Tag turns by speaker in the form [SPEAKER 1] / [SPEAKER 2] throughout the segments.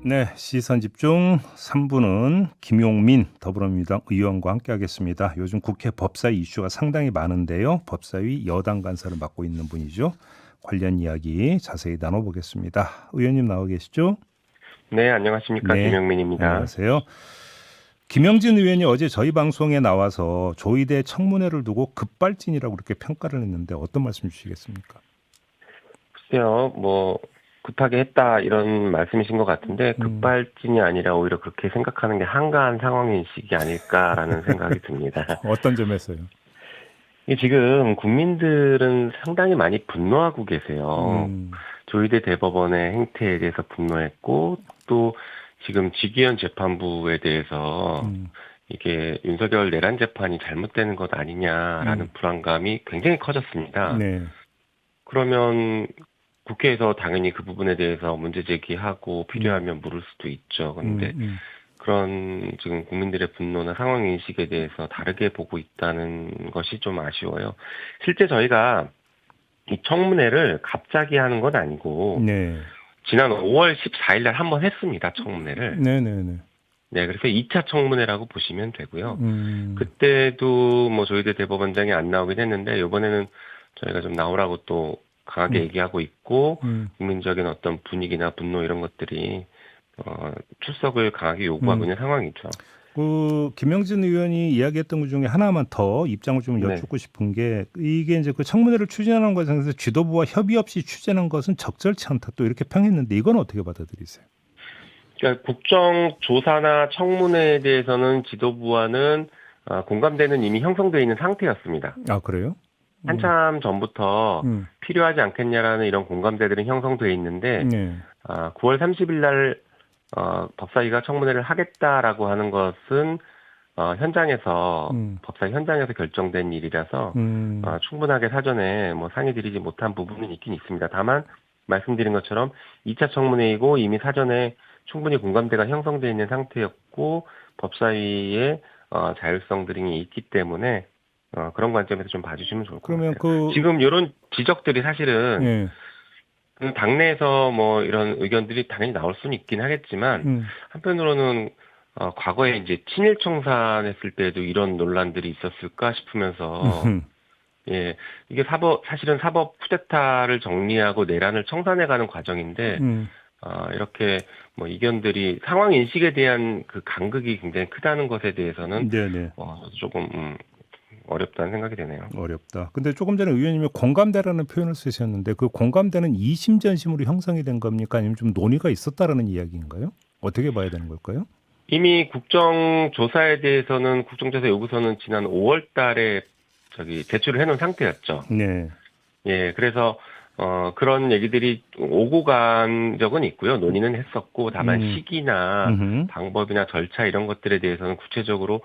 [SPEAKER 1] 네, 시선 집중 3부는 김용민 더불어민주당 의원과 함께하겠습니다. 요즘 국회 법사위 이슈가 상당히 많은데요. 법사위 여당 간사를 맡고 있는 분이죠. 관련 이야기 자세히 나눠보겠습니다. 의원님 나와 계시죠?
[SPEAKER 2] 네, 안녕하십니까.
[SPEAKER 1] 네,
[SPEAKER 2] 김영민입니다.
[SPEAKER 1] 안녕하세요. 김영진 의원이 어제 저희 방송에 나와서 조의대 청문회를 두고 급발진이라고 그렇게 평가를 했는데 어떤 말씀 주시겠습니까?
[SPEAKER 2] 글쎄요, 급하게 했다 이런 말씀이신 것 같은데
[SPEAKER 1] 음.
[SPEAKER 2] 급발진이 아니라 오히려 그렇게 생각하는 게 한가한 상황인식이 아닐까라는 생각이 듭니다.
[SPEAKER 1] 어떤 점에서요?
[SPEAKER 2] 이게 지금 국민들은 상당히 많이 분노하고 계세요.
[SPEAKER 1] 음.
[SPEAKER 2] 조희대 대법원의 행태에 대해서 분노했고 또 지금 지기현 재판부에 대해서
[SPEAKER 1] 음.
[SPEAKER 2] 이게 윤석열 내란 재판이 잘못되는 것 아니냐라는 불안감이 굉장히 커졌습니다.
[SPEAKER 1] 네.
[SPEAKER 2] 그러면 국회에서 당연히 그 부분에 대해서 문제 제기하고 필요하면 물을 수도 있죠. 그런데 그런 지금 국민들의 분노나 상황 인식에 대해서 다르게 보고 있다는 것이 좀 아쉬워요. 실제 저희가 이 청문회를 갑자기 하는 건 아니고
[SPEAKER 1] 네.
[SPEAKER 2] 지난 5월 14일 날 한 번 했습니다. 청문회를.
[SPEAKER 1] 네네네.
[SPEAKER 2] 네, 그래서 2차 청문회라고 보시면 되고요.
[SPEAKER 1] 음.
[SPEAKER 2] 그때도 조희대 대법원장이 안 나오긴 했는데 이번에는 저희가 좀 나오라고 또 강하게 얘기하고 있고 국민적인 어떤 분위기나 분노 이런 것들이 출석을 강하게 요구하고 있는 상황이죠.
[SPEAKER 1] 그 김영진 의원이 이야기했던 것 중에 하나만 더 입장을 좀
[SPEAKER 2] 네.
[SPEAKER 1] 여쭙고 싶은 게 이게 이제 그 청문회를 추진하는 것에 지도부와 협의 없이 추진한 것은 적절치 않다 또 이렇게 평했는데 이건 어떻게 받아들이세요?
[SPEAKER 2] 그러니까 국정조사나 청문회에 대해서는 지도부와는 공감대는 이미 형성되어 있는 상태였습니다.
[SPEAKER 1] 아 그래요?
[SPEAKER 2] 한참 전부터 필요하지 않겠냐라는 이런 공감대들은 형성되어 있는데
[SPEAKER 1] 네.
[SPEAKER 2] 9월 30일 날 법사위가 청문회를 하겠다라고 하는 것은 현장에서 법사위 현장에서 결정된 일이라서 충분하게 사전에 상의드리지 못한 부분은 있긴 있습니다. 다만 말씀드린 것처럼 2차 청문회이고 이미 사전에 충분히 공감대가 형성되어 있는 상태였고 법사위의 자율성 등이 있기 때문에 그런 관점에서 좀 봐주시면 좋을 것
[SPEAKER 1] 그러면
[SPEAKER 2] 같아요. 지금 이런 지적들이 사실은
[SPEAKER 1] 예.
[SPEAKER 2] 당내에서 이런 의견들이 당연히 나올 수는 있긴 하겠지만 한편으로는 과거에 이제 친일 청산했을 때도 이런 논란들이 있었을까 싶으면서 예, 이게 사실은 사법 쿠데타를 정리하고 내란을 청산해가는 과정인데 이렇게 이견들이 상황 인식에 대한 그 간극이 굉장히 크다는 것에 대해서는
[SPEAKER 1] 네네.
[SPEAKER 2] 조금 어렵다는 생각이 되네요.
[SPEAKER 1] 어렵다. 근데 조금 전에 의원님이 공감대라는 표현을 쓰셨는데 그 공감대는 이심전심으로 형성이 된 겁니까? 아니면 좀 논의가 있었다라는 이야기인가요? 어떻게 봐야 되는 걸까요?
[SPEAKER 2] 이미 국정조사에 대해서는 국정조사 요구서는 지난 5월 달에 제출을 해놓은 상태였죠.
[SPEAKER 1] 네.
[SPEAKER 2] 예, 그래서 그런 얘기들이 오고 간 적은 있고요. 논의는 했었고, 다만 시기나 방법이나 절차 이런 것들에 대해서는 구체적으로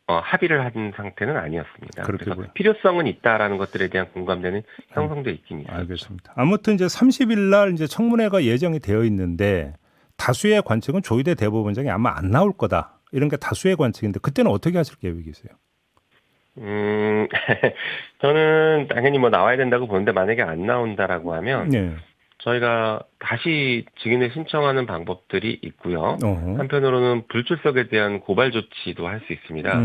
[SPEAKER 2] 합의를 한 상태는 아니었습니다. 그래서 필요성은 있다라는 것들에 대한 공감대는 형성돼 있긴 있었죠.
[SPEAKER 1] 알겠습니다. 아무튼 이제 30일 날 이제 청문회가 예정이 되어 있는데 다수의 관측은 조희대 대법원장이 아마 안 나올 거다. 이런 게 다수의 관측인데 그때는 어떻게 하실 계획이세요?
[SPEAKER 2] 저는 당연히 나와야 된다고 보는데 만약에 안 나온다라고 하면
[SPEAKER 1] 네.
[SPEAKER 2] 저희가 다시 증인을 신청하는 방법들이 있고요.
[SPEAKER 1] 어허.
[SPEAKER 2] 한편으로는 불출석에 대한 고발 조치도 할 수 있습니다.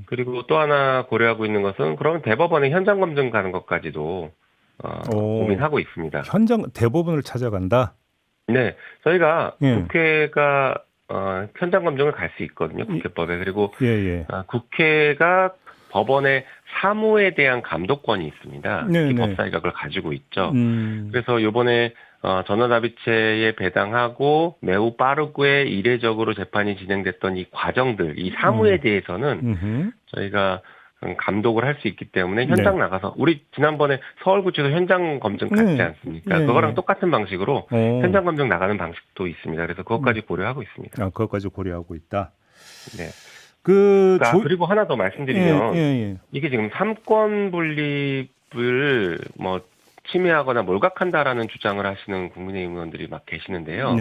[SPEAKER 2] 그리고 또 하나 고려하고 있는 것은 그러면 대법원에 현장 검증 가는 것까지도 고민하고 있습니다.
[SPEAKER 1] 현장 대법원을 찾아간다?
[SPEAKER 2] 네, 저희가 국회가 현장 검증을 갈 수 있거든요. 국회법에. 그리고 국회가 법원의 사무에 대한 감독권이 있습니다. 특히 법사위가 그걸 가지고 있죠. 그래서 이번에 전원합의체에 배당하고 매우 빠르게 이례적으로 재판이 진행됐던 이 과정들, 이 사무에 대해서는 저희가 감독을 할 수 있기 때문에 현장 나가서 우리 지난번에 서울구치소 현장 검증 갔지 않습니까? 그거랑 똑같은 방식으로 현장 검증 나가는 방식도 있습니다. 그래서 그것까지 고려하고 있습니다.
[SPEAKER 1] 그것까지 고려하고 있다.
[SPEAKER 2] 네. 그리고 하나 더 말씀드리면 이게 지금 삼권 분립을 침해하거나 몰각한다라는 주장을 하시는 국민의힘 의원들이 막 계시는데요.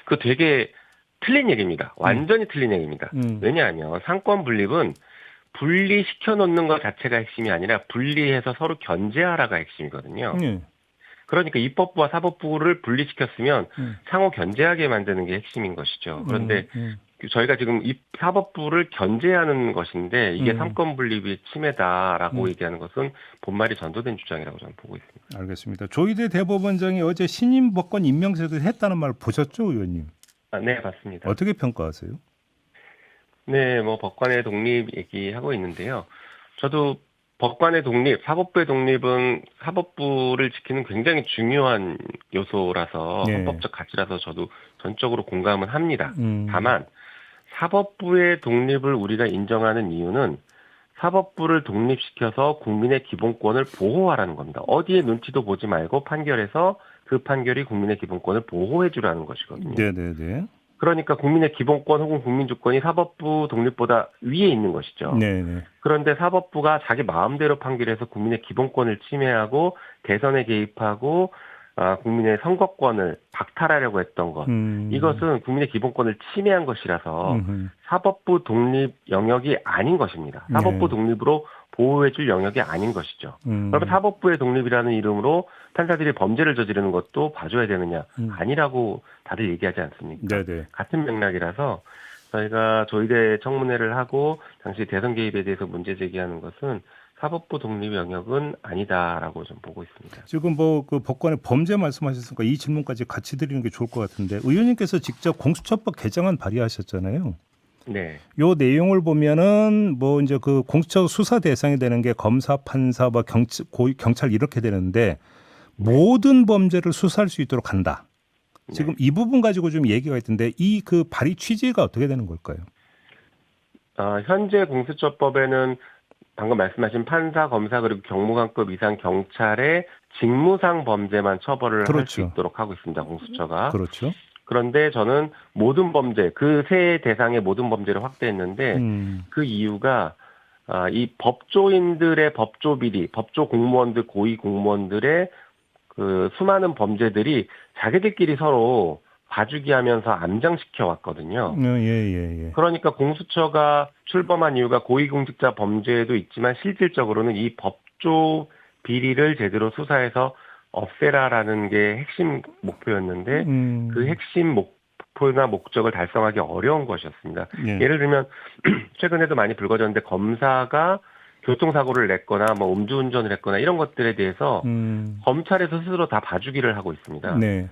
[SPEAKER 2] 그거 되게 틀린 얘기입니다. 완전히 틀린 얘기입니다. 왜냐하면 삼권 분립은 분리시켜 놓는 것 자체가 핵심이 아니라 분리해서 서로 견제하라가 핵심이거든요. 그러니까 입법부와 사법부를 분리시켰으면 상호 견제하게 만드는 게 핵심인 것이죠. 그런데 저희가 지금 사법부를 견제하는 것인데 이게 삼권 분립의 침해다라고 얘기하는 것은 본말이 전도된 주장이라고 저는 보고 있습니다.
[SPEAKER 1] 알겠습니다. 조희대 대법원장이 어제 신임 법관 임명 제도를 했다는 말 보셨죠, 의원님?
[SPEAKER 2] 네, 맞습니다.
[SPEAKER 1] 어떻게 평가하세요?
[SPEAKER 2] 네, 뭐 법관의 독립 얘기하고 있는데요. 저도 법관의 독립, 사법부의 독립은 사법부를 지키는 굉장히 중요한 요소라서
[SPEAKER 1] 네.
[SPEAKER 2] 헌법적 가치라서 저도 전적으로 공감은 합니다. 다만 사법부의 독립을 우리가 인정하는 이유는 사법부를 독립시켜서 국민의 기본권을 보호하라는 겁니다. 어디에 눈치도 보지 말고 판결해서 그 판결이 국민의 기본권을 보호해 주라는 것이거든요.
[SPEAKER 1] 네네네.
[SPEAKER 2] 그러니까 국민의 기본권 혹은 국민주권이 사법부 독립보다 위에 있는 것이죠.
[SPEAKER 1] 네네.
[SPEAKER 2] 그런데 사법부가 자기 마음대로 판결해서 국민의 기본권을 침해하고 대선에 개입하고 국민의 선거권을 박탈하려고 했던 것. 이것은 국민의 기본권을 침해한 것이라서 사법부 독립 영역이 아닌 것입니다. 사법부 독립으로 보호해줄 영역이 아닌 것이죠. 그러면 사법부의 독립이라는 이름으로 판사들이 범죄를 저지르는 것도 봐줘야 되느냐? 아니라고 다들 얘기하지 않습니까?
[SPEAKER 1] 네네.
[SPEAKER 2] 같은 맥락이라서 저희가 조희대 청문회를 하고 당시 대선 개입에 대해서 문제 제기하는 것은 사법부 독립 영역은 아니다라고 좀 보고 있습니다.
[SPEAKER 1] 지금 뭐 그 법관의 범죄 말씀하셨으니까 이 질문까지 같이 드리는 게 좋을 것 같은데 의원님께서 직접 공수처법 개정안 발의하셨잖아요.
[SPEAKER 2] 네.
[SPEAKER 1] 요 내용을 보면은 뭐 이제 그 공수처 수사 대상이 되는 게 검사, 판사, 뭐 경찰 이렇게 되는데 모든 범죄를 수사할 수 있도록 한다. 지금 이 부분 가지고 좀 얘기가 있던데 이 그 발의 취지가 어떻게 되는 걸까요?
[SPEAKER 2] 현재 공수처법에는 방금 말씀하신 판사, 검사 그리고 경무관급 이상 경찰의 직무상 범죄만 처벌을 할 수 있도록 하고 있습니다. 공수처가.
[SPEAKER 1] 그렇죠.
[SPEAKER 2] 그런데 저는 모든 범죄, 그 세 대상의 모든 범죄를 확대했는데 그 이유가 이 법조인들의 법조 비리, 법조 공무원들, 고위 공무원들의 그 수많은 범죄들이 자기들끼리 서로 봐주기 하면서 암장시켜 왔거든요.
[SPEAKER 1] 예.
[SPEAKER 2] 그러니까 공수처가 출범한 이유가 고위공직자 범죄도 있지만 실질적으로는 이 법조 비리를 제대로 수사해서 없애라라는 게 핵심 목표였는데 그 핵심 목표나 목적을 달성하기 어려운 것이었습니다. 예를 들면 최근에도 많이 불거졌는데 검사가 교통사고를 냈거나 뭐 음주운전을 했거나 이런 것들에 대해서 검찰에서 스스로 다 봐주기를 하고 있습니다.
[SPEAKER 1] 네.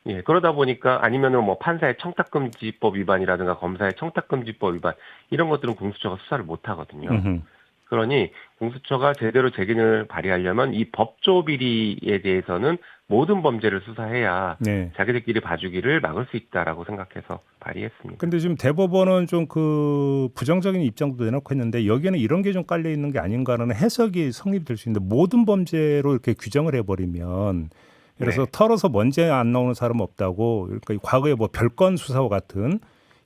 [SPEAKER 2] 예, 그러다 보니까 아니면은 뭐 판사의 청탁금지법 위반이라든가 검사의 청탁금지법 위반 이런 것들은 공수처가 수사를 못 하거든요. 그러니 공수처가 제대로責任을 발휘하려면 이 법조 비리에 대해서는 모든 범죄를 수사해야 자기들끼리 봐주기를 막을 수 있다라고 생각해서 발의했습니다.
[SPEAKER 1] 근데 지금 대법원은 좀 그 부정적인 입장도 내놓고 했는데 여기에는 이런 게 좀 깔려 있는 게 아닌가라는 해석이 성립될 수 있는데 모든 범죄로 이렇게 규정을 해버리면 예를 들어서 털어서 먼지 안 나오는 사람 없다고 그러니까 과거에 뭐 별건 수사와 같은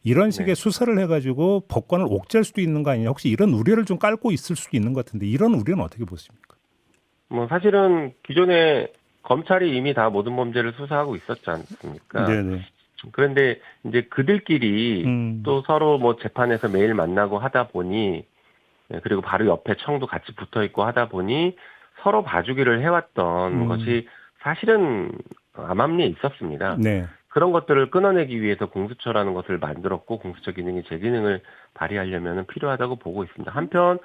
[SPEAKER 1] 이런 식의 수사를 해가지고 법관을 옥죄할 수도 있는 거 아니냐 혹시 이런 우려를 좀 깔고 있을 수도 있는 것 같은데 이런 우려는 어떻게 보십니까?
[SPEAKER 2] 뭐 사실은 기존에 검찰이 이미 다 모든 범죄를 수사하고 있었지 않습니까?
[SPEAKER 1] 네네.
[SPEAKER 2] 그런데 이제 그들끼리 또 서로 뭐 재판에서 매일 만나고 하다 보니 그리고 바로 옆에 청도 같이 붙어 있고 하다 보니 서로 봐주기를 해왔던 것이 사실은 암암리에 있었습니다.
[SPEAKER 1] 네.
[SPEAKER 2] 그런 것들을 끊어내기 위해서 공수처라는 것을 만들었고 공수처 기능이 제 기능을 발휘하려면 필요하다고 보고 있습니다. 한편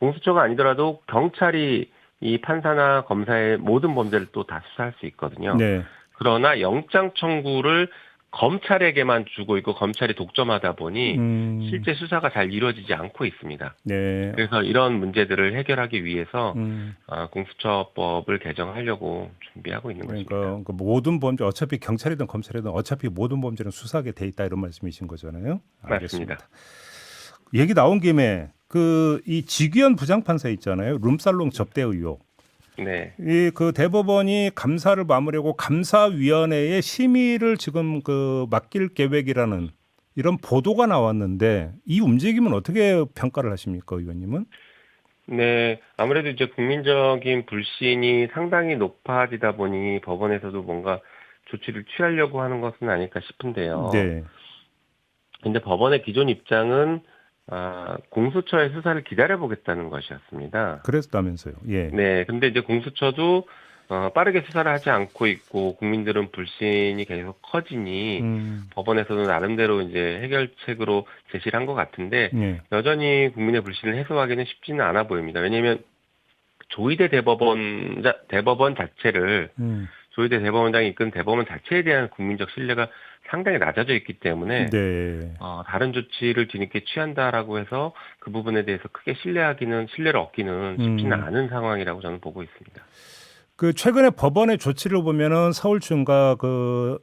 [SPEAKER 2] 공수처가 아니더라도 경찰이 이 판사나 검사의 모든 범죄를 또 다 수사할 수 있거든요.
[SPEAKER 1] 네.
[SPEAKER 2] 그러나 영장 청구를 검찰에게만 주고 있고 검찰이 독점하다 보니 실제 수사가 잘 이루어지지 않고 있습니다.
[SPEAKER 1] 네.
[SPEAKER 2] 그래서 이런 문제들을 해결하기 위해서 공수처법을 개정하려고 준비하고 있는 것입니다.
[SPEAKER 1] 그러니까 모든 범죄 어차피 경찰이든 검찰이든 어차피 모든 범죄는 수사하게 돼 있다 이런 말씀이신 거잖아요. 알겠습니다.
[SPEAKER 2] 맞습니다.
[SPEAKER 1] 얘기 나온 김에 그 이 지귀현 부장판사 있잖아요. 룸살롱 접대 의혹.
[SPEAKER 2] 네.
[SPEAKER 1] 이 그 대법원이 감사를 마무리하고 감사위원회에 심의를 지금 그 맡길 계획이라는 이런 보도가 나왔는데 이 움직임은 어떻게 평가를 하십니까, 의원님은?
[SPEAKER 2] 네, 아무래도 이제 국민적인 불신이 상당히 높아지다 보니 법원에서도 뭔가 조치를 취하려고 하는 것은 아닐까 싶은데요.
[SPEAKER 1] 네.
[SPEAKER 2] 근데 법원의 기존 입장은 공수처의 수사를 기다려보겠다는 것이었습니다.
[SPEAKER 1] 그랬다면서요. 예.
[SPEAKER 2] 네, 근데 이제 공수처도 빠르게 수사를 하지 않고 있고 국민들은 불신이 계속 커지니 법원에서는 나름대로 이제 해결책으로 제시를 한 것 같은데
[SPEAKER 1] 예.
[SPEAKER 2] 여전히 국민의 불신을 해소하기는 쉽지는 않아 보입니다. 왜냐하면 조희대 대법원 자체를 조희대 대법원장이 이끈 대법원 자체에 대한 국민적 신뢰가 상당히 낮아져 있기 때문에
[SPEAKER 1] 네.
[SPEAKER 2] 다른 조치를 뒤늦게 취한다라고 해서 그 부분에 대해서 크게 신뢰를 얻기는 쉽지는 않은 상황이라고 저는 보고 있습니다.
[SPEAKER 1] 그 최근에 법원의 조치를 보면은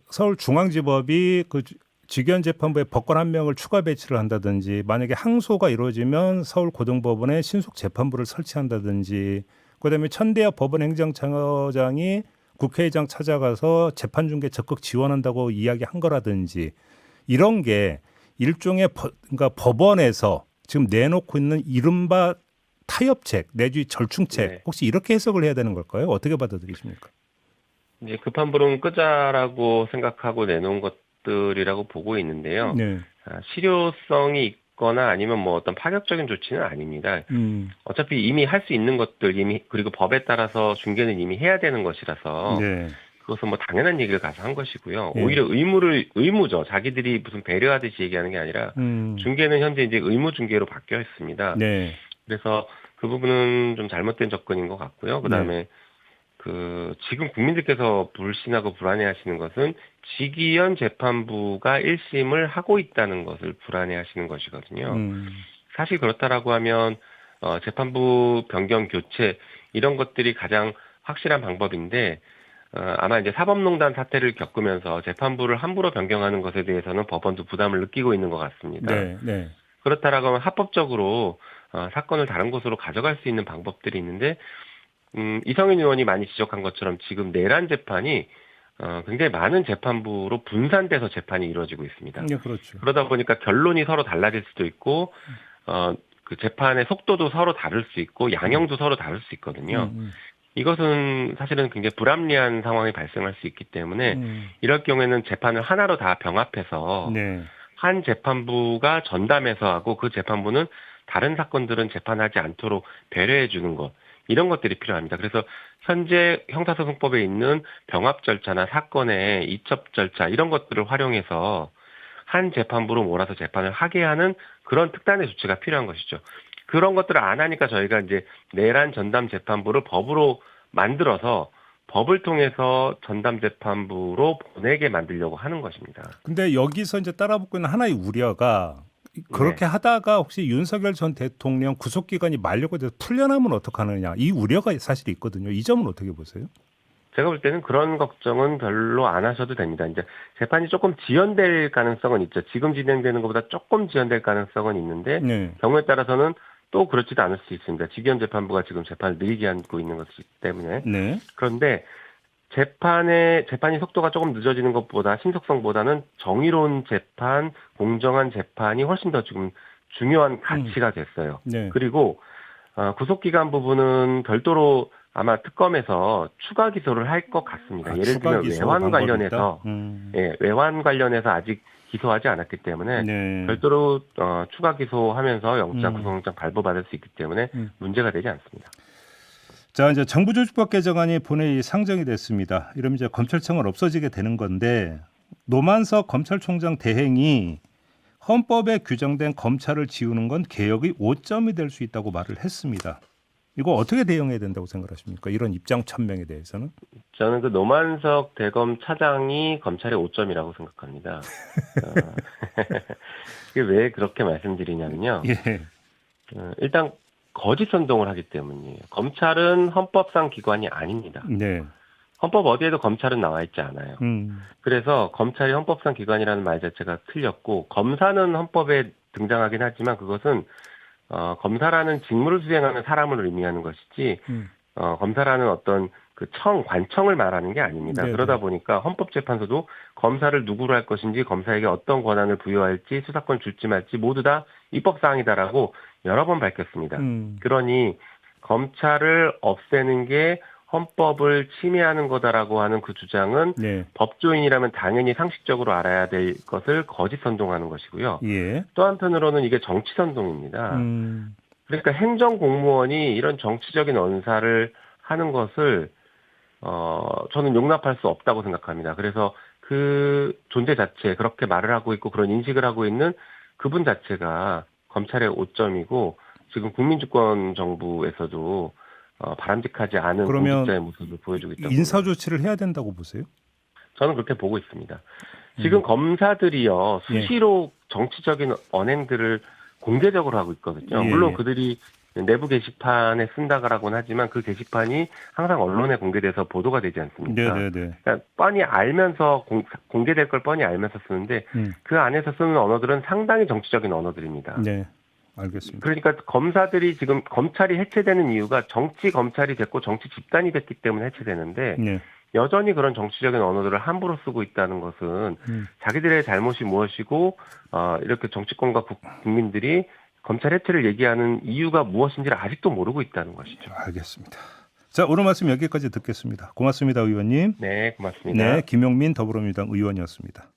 [SPEAKER 1] 서울중앙지법이 그 직위원재판부에 법관 한 명을 추가 배치를 한다든지 만약에 항소가 이루어지면 서울고등법원에 신속 재판부를 설치한다든지 그다음에 천대엽 법원행정처장이 국회의장 찾아가서 재판 중계 적극 지원한다고 이야기한 거라든지 이런 게 일종의 그러니까 법원에서 지금 내놓고 있는 이른바 타협책 내지 절충책
[SPEAKER 2] 네.
[SPEAKER 1] 혹시 이렇게 해석을 해야 되는 걸까요? 어떻게 받아들이십니까?
[SPEAKER 2] 이제 급한 불은 끄자라고 생각하고 내놓은 것들이라고 보고 있는데요.
[SPEAKER 1] 네.
[SPEAKER 2] 실효성이 있거나 아니면 뭐 어떤 파격적인 조치는 아닙니다. 어차피 이미 할 수 있는 것들 그리고 법에 따라서 중개는 이미 해야 되는 것이라서
[SPEAKER 1] 네.
[SPEAKER 2] 그것은 뭐 당연한 얘기를 가서 한 것이고요.
[SPEAKER 1] 네.
[SPEAKER 2] 오히려 의무죠. 자기들이 무슨 배려하듯이 얘기하는 게 아니라 중개는 현재 이제 의무 중개로 바뀌어 있습니다.
[SPEAKER 1] 네.
[SPEAKER 2] 그래서 그 부분은 좀 잘못된 접근인 것 같고요. 그다음에 지금 국민들께서 불신하고 불안해하시는 것은 직위원 재판부가 1심을 하고 있다는 것을 불안해하시는 것이거든요. 사실 그렇다라고 하면 재판부 변경 교체 이런 것들이 가장 확실한 방법인데 아마 이제 사법농단 사태를 겪으면서 재판부를 함부로 변경하는 것에 대해서는 법원도 부담을 느끼고 있는 것 같습니다.
[SPEAKER 1] 네. 네.
[SPEAKER 2] 그렇다라고 하면 합법적으로 사건을 다른 곳으로 가져갈 수 있는 방법들이 있는데 이성윤 의원이 많이 지적한 것처럼 지금 내란 재판이 굉장히 많은 재판부로 분산돼서 재판이 이루어지고 있습니다.
[SPEAKER 1] 네, 그렇죠.
[SPEAKER 2] 그러다 보니까 결론이 서로 달라질 수도 있고 그 재판의 속도도 서로 다를 수 있고 양형도 서로 다를 수 있거든요. 이것은 사실은 굉장히 불합리한 상황이 발생할 수 있기 때문에 이럴 경우에는 재판을 하나로 다 병합해서
[SPEAKER 1] 네.
[SPEAKER 2] 한 재판부가 전담해서 하고 그 재판부는 다른 사건들은 재판하지 않도록 배려해 주는 것 이런 것들이 필요합니다. 그래서 현재 형사소송법에 있는 병합 절차나 사건의 이첩 절차 이런 것들을 활용해서 한 재판부로 몰아서 재판을 하게 하는 그런 특단의 조치가 필요한 것이죠. 그런 것들을 안 하니까 저희가 이제 내란 전담 재판부를 법으로 만들어서 법을 통해서 전담 재판부로 보내게 만들려고 하는 것입니다.
[SPEAKER 1] 근데 여기서 이제 따라붙고 있는 하나의 우려가 그렇게 하다가 혹시 윤석열 전 대통령 구속 기간이 만료가 돼서 풀려나면 어떡하느냐 이 우려가 사실 있거든요. 이 점은 어떻게 보세요?
[SPEAKER 2] 제가 볼 때는 그런 걱정은 별로 안 하셔도 됩니다. 이제 재판이 조금 지연될 가능성은 있죠. 지금 진행되는 것보다 조금 지연될 가능성은 있는데
[SPEAKER 1] 네.
[SPEAKER 2] 경우에 따라서는 또 그렇지도 않을 수 있습니다. 직위원 재판부가 지금 재판을 느리게 하고 있는 것이기 때문에.
[SPEAKER 1] 네.
[SPEAKER 2] 그런데 재판이 속도가 조금 늦어지는 것보다 신속성보다는 정의로운 재판, 공정한 재판이 훨씬 더 지금 중요한 가치가 됐어요.
[SPEAKER 1] 네.
[SPEAKER 2] 그리고 구속기간 부분은 별도로 아마 특검에서 추가 기소를 할 것 같습니다. 예를 들면 외환 관련해서 외환 관련해서 아직 기소하지 않았기 때문에
[SPEAKER 1] 네.
[SPEAKER 2] 별도로 추가 기소하면서 구속영장 발부받을 수 있기 때문에 문제가 되지 않습니다.
[SPEAKER 1] 자, 이제 정부조직법 개정안이 본회의 상정이 됐습니다. 이러면 이제 검찰청은 없어지게 되는 건데 노만석 검찰총장 대행이 헌법에 규정된 검찰을 지우는 건 개혁의 오점이 될 수 있다고 말을 했습니다. 이거 어떻게 대응해야 된다고 생각하십니까? 이런 입장 천명에 대해서는?
[SPEAKER 2] 저는 그 노만석 대검 차장이 검찰의 오점이라고 생각합니다. 이게 왜 그렇게 말씀드리냐면요.
[SPEAKER 1] 예.
[SPEAKER 2] 일단 거짓 선동을 하기 때문이에요. 검찰은 헌법상 기관이 아닙니다.
[SPEAKER 1] 네.
[SPEAKER 2] 헌법 어디에도 검찰은 나와 있지 않아요. 그래서 검찰이 헌법상 기관이라는 말 자체가 틀렸고 검사는 헌법에 등장하긴 하지만 그것은 검사라는 직무를 수행하는 사람을 의미하는 것이지 검사라는 어떤 그 관청을 말하는 게 아닙니다.
[SPEAKER 1] 네네.
[SPEAKER 2] 그러다 보니까 헌법재판소도 검사를 누구로 할 것인지 검사에게 어떤 권한을 부여할지 수사권 줄지 말지 모두 다 입법사항이다라고 여러 번 밝혔습니다. 그러니 검찰을 없애는 게 헌법을 침해하는 거다라고 하는 그 주장은
[SPEAKER 1] 네.
[SPEAKER 2] 법조인이라면 당연히 상식적으로 알아야 될 것을 거짓 선동하는 것이고요.
[SPEAKER 1] 예.
[SPEAKER 2] 또 한편으로는 이게 정치 선동입니다. 그러니까 행정공무원이 이런 정치적인 언사를 하는 것을 저는 용납할 수 없다고 생각합니다. 그래서 그 존재 자체, 그렇게 말을 하고 있고 그런 인식을 하고 있는 그분 자체가 검찰의 오점이고, 지금 국민주권 정부에서도 바람직하지 않은 공직자의 모습을 보여주고 있다고.
[SPEAKER 1] 인사 조치를 해야 된다고 보세요?
[SPEAKER 2] 저는 그렇게 보고 있습니다. 지금 검사들이요, 수시로 정치적인 언행들을 공개적으로 하고 있거든요. 물론 그들이 내부 게시판에 쓴다고는 하지만 그 게시판이 항상 언론에 공개돼서 보도가 되지 않습니까? 그러니까 뻔히 알면서 공개될 걸 뻔히 알면서 쓰는데 그 안에서 쓰는 언어들은 상당히 정치적인 언어들입니다.
[SPEAKER 1] 네, 알겠습니다.
[SPEAKER 2] 그러니까 검사들이 지금 검찰이 해체되는 이유가 정치 검찰이 됐고 정치 집단이 됐기 때문에 해체되는데 여전히 그런 정치적인 언어들을 함부로 쓰고 있다는 것은 자기들의 잘못이 무엇이고 이렇게 정치권과 국민들이 검찰 해체를 얘기하는 이유가 무엇인지를 아직도 모르고 있다는 것이죠.
[SPEAKER 1] 알겠습니다. 자, 오늘 말씀 여기까지 듣겠습니다. 고맙습니다, 의원님.
[SPEAKER 2] 네, 고맙습니다.
[SPEAKER 1] 네, 김용민 더불어민주당 의원이었습니다.